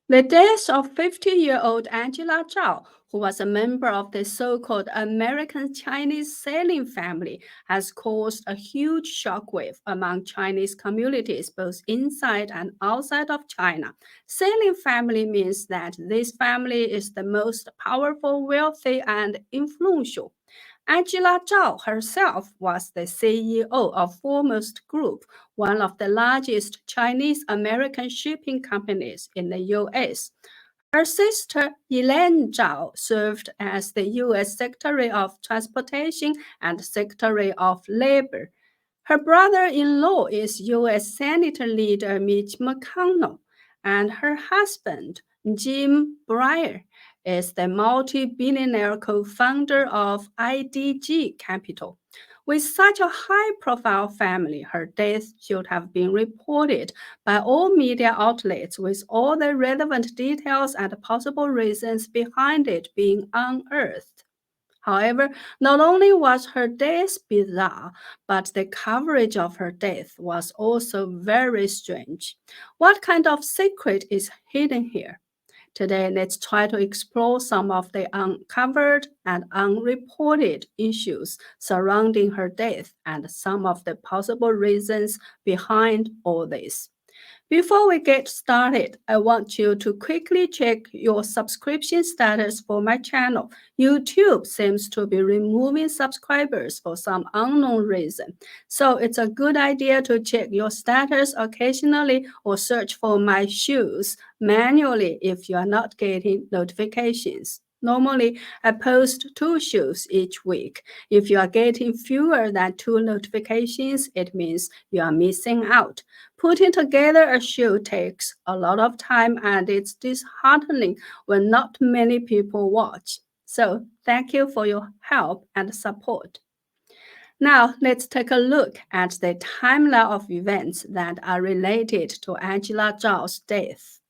The death of 50-year-old Angela Chao, who was a member of the so-called American Chinese sailing family, has caused a huge shockwave among Chinese communities both inside and outside of China. Sailing family means that this family is the most powerful, wealthy, and influential. Angela Chao herself was the CEO of Foremost Group, one of the largest Chinese American shipping companies in the US. Her sister, Elaine Chao, served as the U.S. Secretary of Transportation and Secretary of Labor. Her brother-in-law is U.S. Senator Leader Mitch McConnell, and her husband, Jim Breyer, is the multi-billionaire co-founder of IDG Capital. With such a high-profile family, her death should have been reported by all media outlets with all the relevant details and possible reasons behind it being unearthed. However, not only was her death bizarre, but the coverage of her death was also very strange. What kind of secret is hidden here? Today, let's try to explore some of the uncovered and unreported issues surrounding her death and some of the possible reasons behind all this. Before we get started, I want you to quickly check your subscription status for my channel. YouTube seems to be removing subscribers for some unknown reason. So it's a good idea to check your status occasionally or search for my shoes manually if you are not getting notifications. Normally, I post 2 shows each week. If you are getting fewer than 2 notifications, it means you are missing out. Putting together a show takes a lot of time and it's disheartening when not many people watch. So, thank you for your help and support. Now, let's take a look at the timeline of events that are related to Angela Chao's death.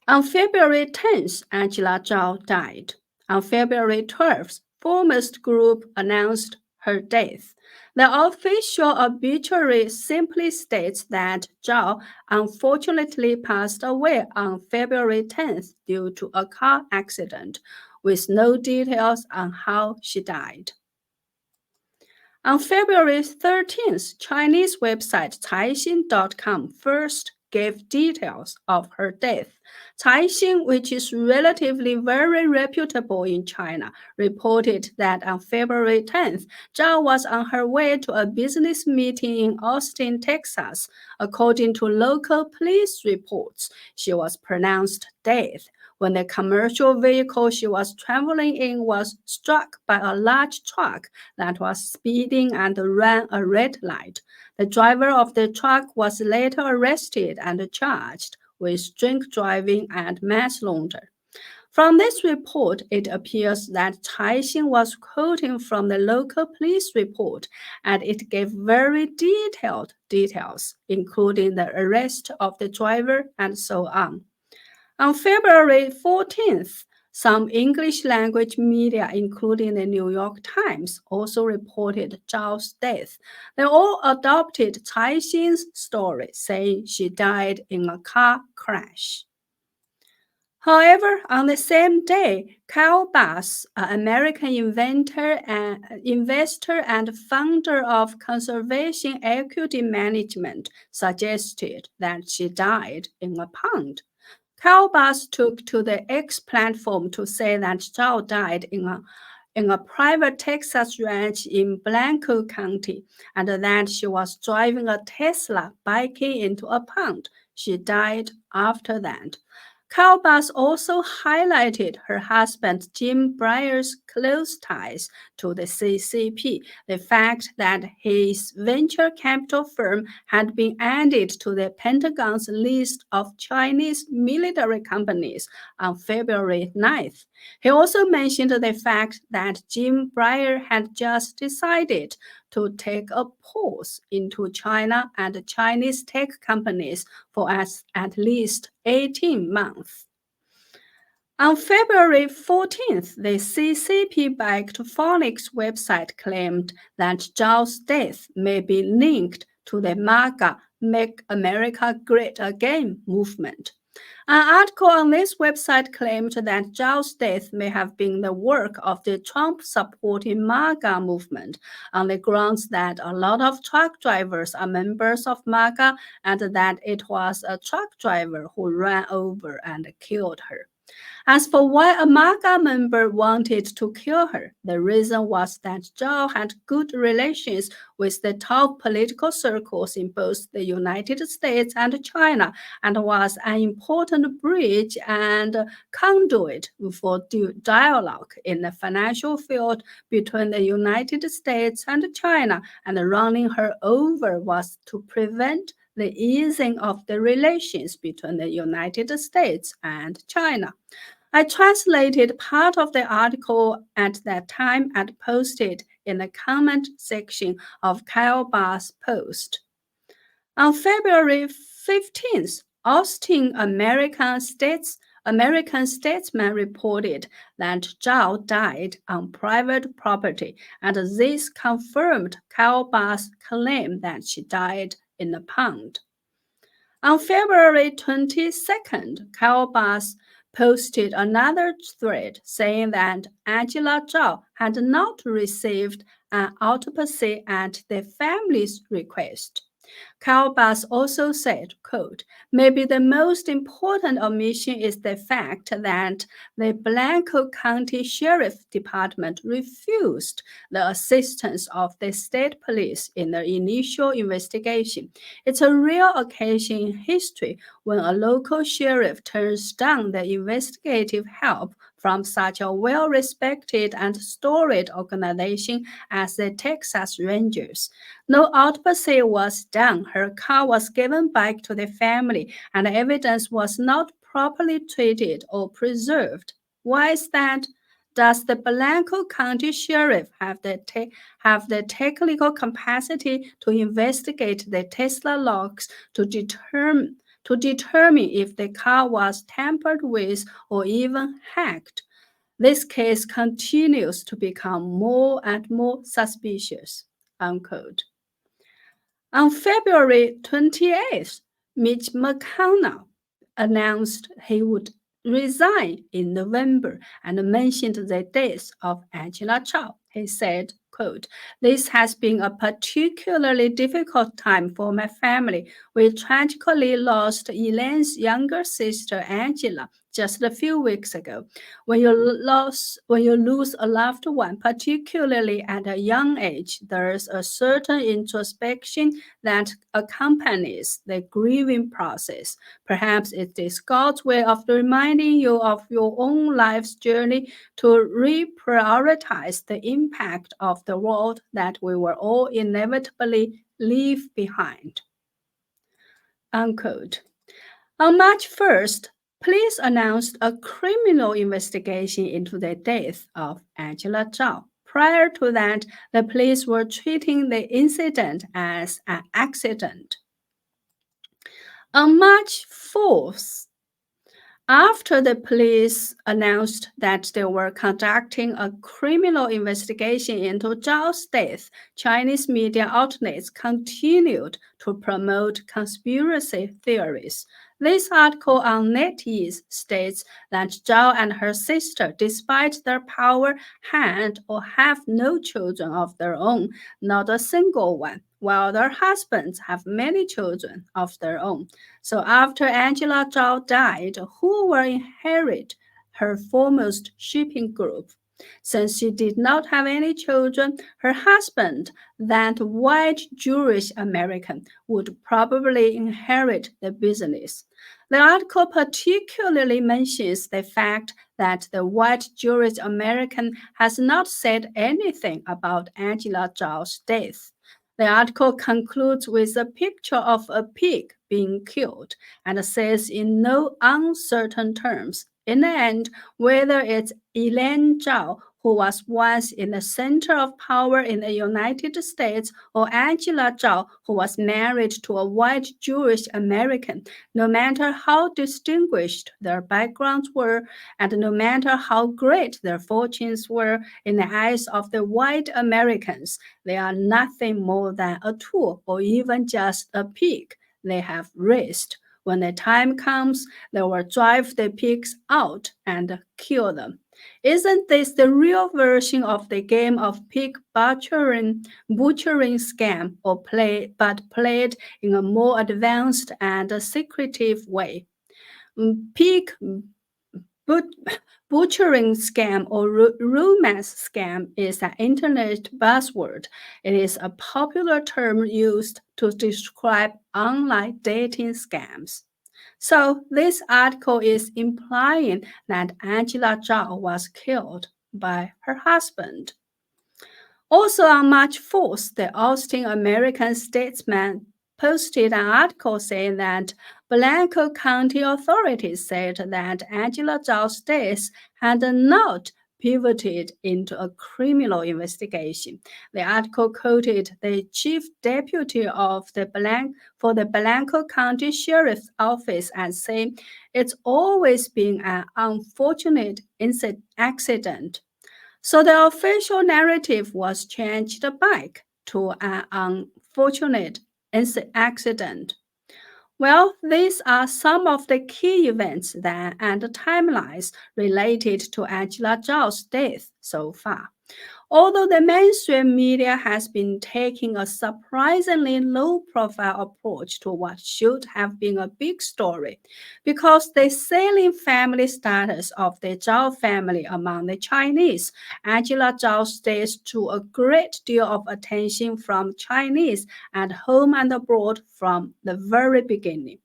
On February 10th, Angela Chao died. On February 12th, Foremost Group announced her death. The official obituary simply states that Chao unfortunately passed away on February 10th due to a car accident, with no details on how she died. On February 13th, Chinese website Caixin.com first gave details of her death. Caixin, which is relatively very reputable in China, reported that on February 10th, Zhao was on her way to a business meeting in Austin, Texas. According to local police reports, she was pronounced dead when the commercial vehicle she was traveling in was struck by a large truck that was speeding and ran a red light. The driver of the truck was later arrested and charged with drink driving and manslaughter. From this report, it appears that Caixin was quoting from the local police report, and it gave very detailed details, including the arrest of the driver and so on. On February 14th, some English language media, including the New York Times, also reported Zhao's death. They all adopted Caixin's story, saying she died in a car crash. However, on the same day, Kyle Bass, an American investor and founder of Conservation Equity Management, suggested that she died in a pond. Kyle Bass took to the X platform to say that Zhao died in a private Texas ranch in Blanco County and that she was driving a Tesla biking into a pond. She died after that. Kyle Bass also highlighted her husband Jim Breyer's close ties to the CCP, the fact that his venture capital firm had been added to the Pentagon's list of Chinese military companies on February 9th. He also mentioned the fact that Jim Breyer had just decided to take a pause into China and Chinese tech companies for at least 18 months. On February 14th, the CCP-backed Phoenix website claimed that Zhao's death may be linked to the MAGA Make America Great Again movement. An article on this website claimed that Chao's death may have been the work of the Trump-supporting MAGA movement on the grounds that a lot of truck drivers are members of MAGA and that it was a truck driver who ran over and killed her. As for why a MAGA member wanted to kill her, the reason was that Chao had good relations with the top political circles in both the United States and China and was an important bridge and conduit for dialogue in the financial field between the United States and China, and running her over was to prevent the easing of the relations between the United States and China. I translated part of the article at that time and posted in the comment section of Kyle Barr's post. On February 15th, American Statesman reported that Chao died on private property, and this confirmed Kyle Barr's claim that she died in the pond. On February 22nd, Kyle Barr posted another thread saying that Angela Chao had not received an autopsy at the family's request. Kyle Barr also said, quote, maybe the most important omission is the fact that the Blanco County Sheriff Department refused the assistance of the state police in the initial investigation. It's a rare occasion in history when a local sheriff turns down the investigative help from such a well-respected and storied organization as the Texas Rangers. No autopsy was done, her car was given back to the family, and evidence was not properly treated or preserved. Why is that? Does the Blanco County Sheriff have the technical capacity to investigate the Tesla logs to determine if the car was tampered with or even hacked? This case continues to become more and more suspicious. Unquote. On February 28th, Mitch McConnell announced he would resign in November and mentioned the death of Angela Chao. He said, quote, this has been a particularly difficult time for my family. We tragically lost Elaine's younger sister, Angela, just a few weeks ago. When you lose a loved one, particularly at a young age, there's a certain introspection that accompanies the grieving process. Perhaps it is God's way of reminding you of your own life's journey to reprioritize the impact of the world that we will all inevitably leave behind. Unquote. On March 1st, police announced a criminal investigation into the death of Angela Chao. Prior to that, the police were treating the incident as an accident. On March 4th, after the police announced that they were conducting a criminal investigation into Chao's death, Chinese media outlets continued to promote conspiracy theories. This article on NetEase states that Chao and her sister, despite their power, had or have no children of their own, not a single one, while their husbands have many children of their own. So after Angela Chao died, who will inherit her foremost shipping group? Since she did not have any children, her husband, that white Jewish American, would probably inherit the business. The article particularly mentions the fact that the white Jewish American has not said anything about Angela Chao's death. The article concludes with a picture of a pig being killed and says in no uncertain terms, in the end, whether it's Elaine Chao, who was once in the center of power in the United States, or Angela Chao, who was married to a white Jewish American, no matter how distinguished their backgrounds were, and no matter how great their fortunes were in the eyes of the white Americans, they are nothing more than a tool or even just a pig they have raised. When the time comes, they will drive the pigs out and kill them. Isn't this the real version of the game of pig butchering scam, but played in a more advanced and secretive way? Pig but butchering scam or romance scam is an internet buzzword. It is a popular term used to describe online dating scams. So this article is implying that Angela Chao was killed by her husband. Also on March 4th, the Austin American Statesman posted an article saying that Blanco County authorities said that Angela Chao's death had not pivoted into a criminal investigation. The article quoted the chief deputy of the Blanco County Sheriff's Office as saying, "It's always been an unfortunate accident." So the official narrative was changed back to an unfortunate accident. Well, these are some of the key events and timelines related to Angela Chao's death so far. Although the mainstream media has been taking a surprisingly low-profile approach to what should have been a big story, because the salient family status of the Zhao family among the Chinese, Angela Zhao's death drew a great deal of attention from Chinese at home and abroad from the very beginning.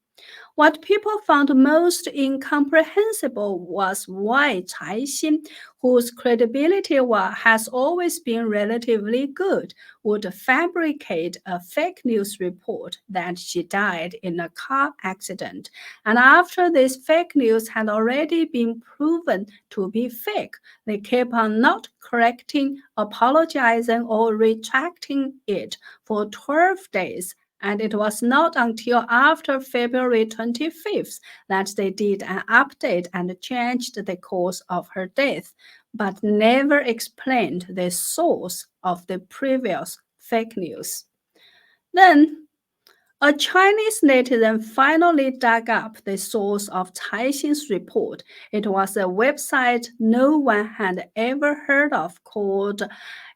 What people found most incomprehensible was why Cai Xin, whose credibility has always been relatively good, would fabricate a fake news report that she died in a car accident. And after this fake news had already been proven to be fake, they kept on not correcting, apologizing, or retracting it for 12 days. And it was not until after February 25th that they did an update and changed the cause of her death, but never explained the source of the previous fake news. Then, a Chinese netizen finally dug up the source of Cai Xin's report. It was a website no one had ever heard of called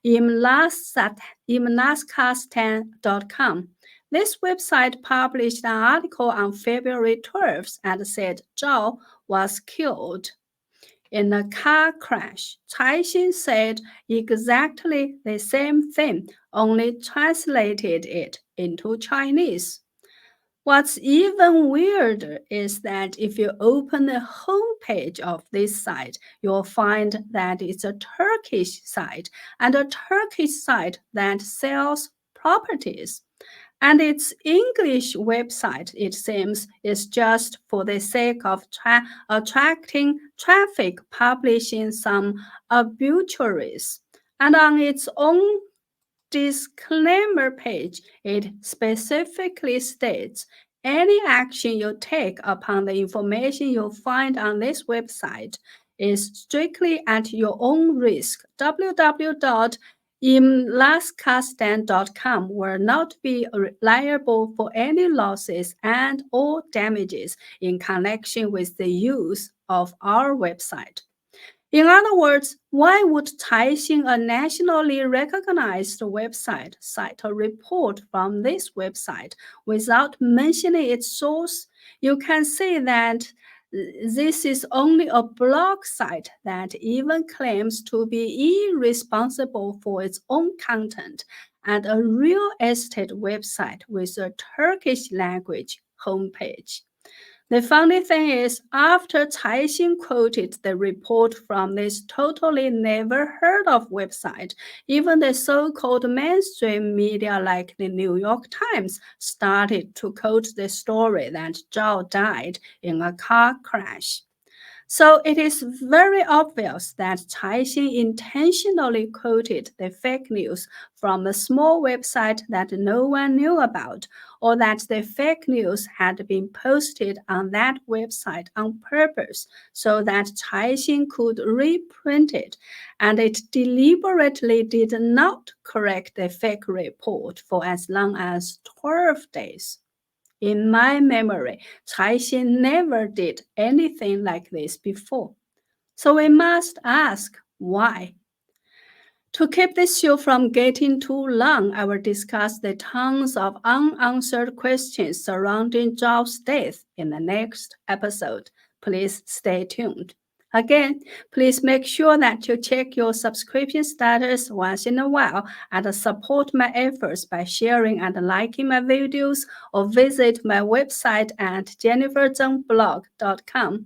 imnaskastan.com. This website published an article on February 12th and said Zhao was killed in a car crash. Cai Xin said exactly the same thing, only translated it into Chinese. What's even weirder is that if you open the homepage of this site, you'll find that it's a Turkish site, and a Turkish site that sells properties. And its English website, it seems, is just for the sake of attracting traffic, publishing some obituaries. And on its own disclaimer page, it specifically states any action you take upon the information you find on this website is strictly at your own risk. www.imlaskastan.com will not be liable for any losses and or damages in connection with the use of our website. In other words, why would Cai Xin, a nationally recognized website, cite a report from this website without mentioning its source? You can see that this is only a blog site that even claims to be irresponsible for its own content, and a real estate website with a Turkish language homepage. The funny thing is, after Cai Xin quoted the report from this totally never heard of website, even the so-called mainstream media like the New York Times started to quote the story that Zhao died in a car crash. So it is very obvious that Cai Xin intentionally quoted the fake news from a small website that no one knew about, or that the fake news had been posted on that website on purpose so that Cai Xin could reprint it, and it deliberately did not correct the fake report for as long as 12 days. In my memory, Caixin never did anything like this before. So we must ask why. To keep this show from getting too long, I will discuss the tons of unanswered questions surrounding Zhao's death in the next episode. Please stay tuned. Again, please make sure that you check your subscription status once in a while and support my efforts by sharing and liking my videos or visit my website at jenniferzengblog.com.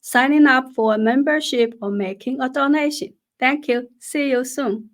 Signing up for a membership or making a donation. Thank you. See you soon.